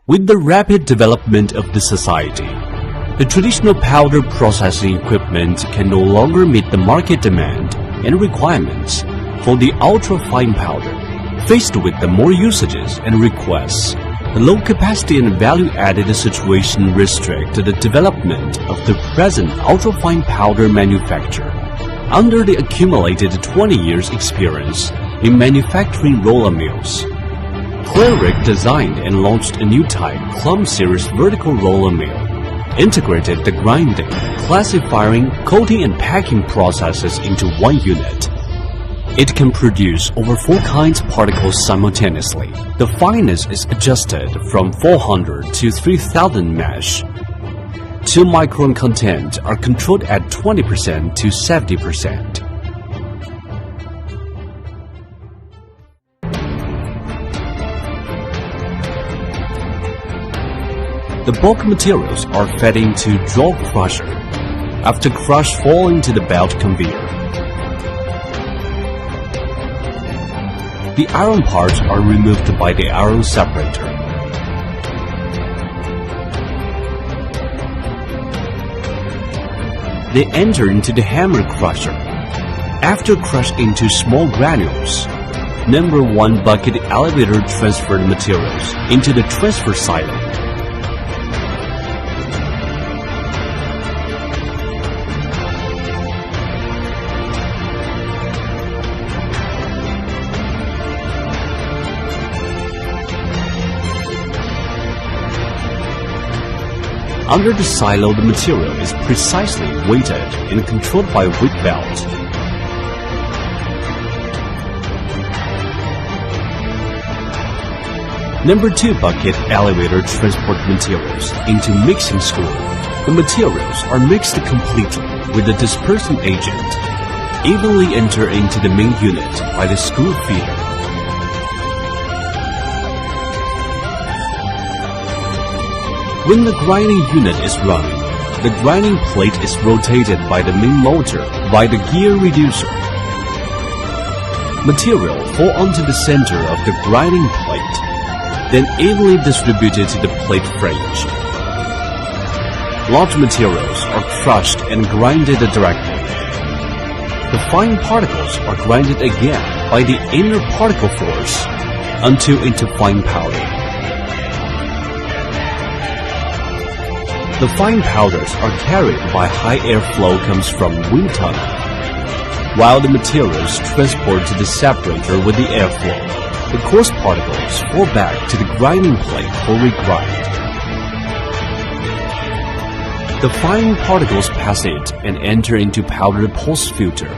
With the rapid development of the society, the traditional powder processing equipment can no longer meet the market demand and requirements for the ultra-fine powder. Faced with the more usages and requests, the low capacity and value-added situation restrict the development of the present ultra-fine powder manufacture. Under the accumulated 20 years experience in manufacturing roller mills, Clirik designed and launched a new type CLUM series vertical roller mill, integrated the grinding, classifying, coating and packing processes into one unit. It can produce over 4 kinds of particles simultaneously. The fineness is adjusted from 400 to 3000 mesh. 2 micron content are controlled at 20% to 70%. The bulk materials are fed into jaw crusher. After crush, fall into the belt conveyor. The iron parts are removed by the iron separator. They enter into the hammer crusher. After crushed into small granules, number 1 bucket elevator transferred materials into the transfer silo. Under the silo, the material is precisely weighted and controlled by a weight belt. Number 2 bucket elevator transport materials into mixing school. The materials are mixed completely with the dispersant agent, evenly enter into the main unit by the screw feeder. When the grinding unit is running, the grinding plate is rotated by the main motor by the gear reducer. Material fall onto the center of the grinding plate, then evenly distributed to the plate fringe. Large materials are crushed and grinded directly. The fine particles are grinded again by the inner particle force until into fine powder. The fine powders are carried by high airflow comes from wind tunnel, while the materials transport to the separator with the airflow. The coarse particles fall back to the grinding plate for regrind. The fine particles pass it and enter into powder pulse filter.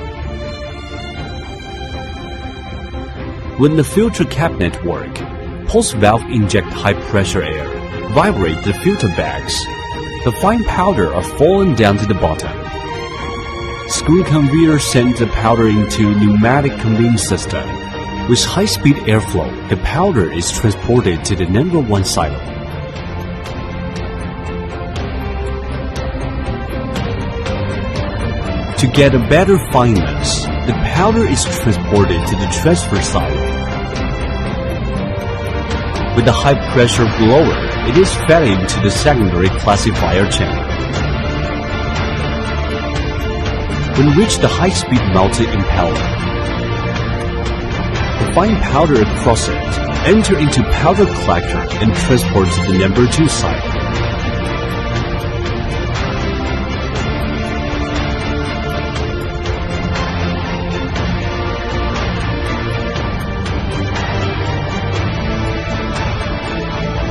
When the filter cabinet work, pulse valve inject high pressure air, vibrate the filter bags. The fine powder are fallen down to the bottom. Screw conveyor sends the powder into pneumatic conveying system. With high-speed airflow, the powder is transported to the number 1 silo. To get a better fineness, the powder is transported to the transfer silo. With the high-pressure blower, it is fed into the secondary classifier chamber. When reach the high-speed multi-impeller, the fine powder across it enter into powder collector and transport to the number 2 silo.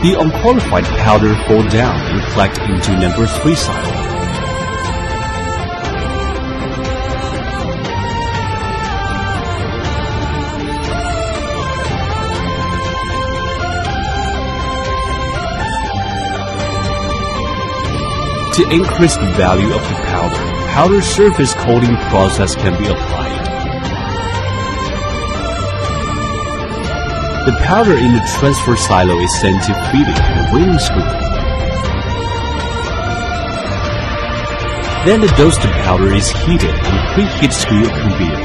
The unqualified powder fall down and collect into number 3 silo. To increase the value of the powder surface coating process can be applied. The powder in the transfer silo is sent to feeding the weighing screw. Then the dosed powder is heated in preheat screw conveyor.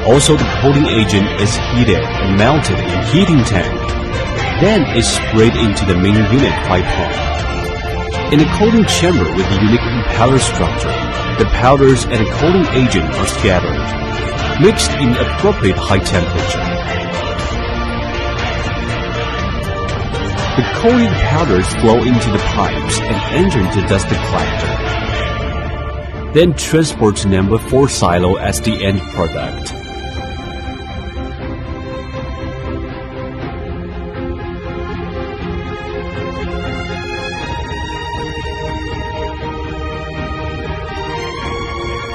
Also, the coating agent is heated and melted in heating tank. Then is sprayed into the main unit pipeline. In a coating chamber with a unique impeller structure, the powders and a coating agent are scattered, mixed in appropriate high temperature. The coated powders flow into the pipes and enter into dust collector. Then transport to number 4 silo as the end product.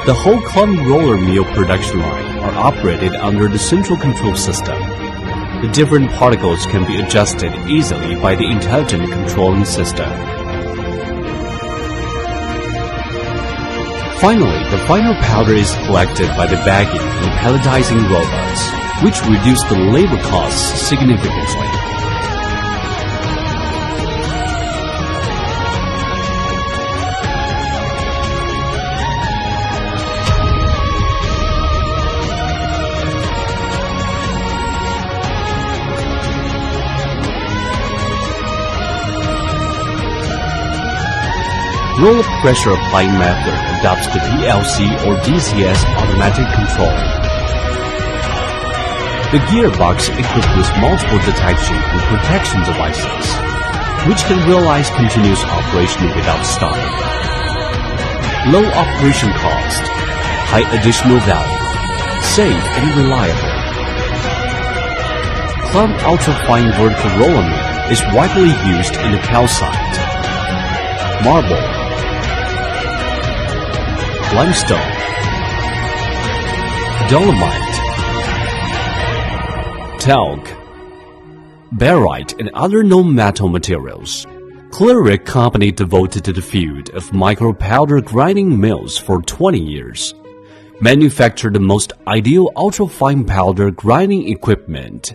The whole CLUM roller mill production line are operated under the central control system. The different particles can be adjusted easily by the intelligent controlling system. Finally, the final powder is collected by the bagging and pelletizing robots, which reduce the labor costs significantly. Roller pressure applying method adopts the PLC or DCS automatic control. The gearbox equipped with multiple detection and protection devices, which can realize continuous operation without stopping. Low operation cost, high additional value, safe and reliable. CLUM ultrafine vertical roller mill is widely used in the calcite, marble, limestone, dolomite, talc, barite, and other non-metal materials. Clirik Company devoted to the field of micro powder grinding mills for 20 years, manufactured the most ideal ultrafine powder grinding equipment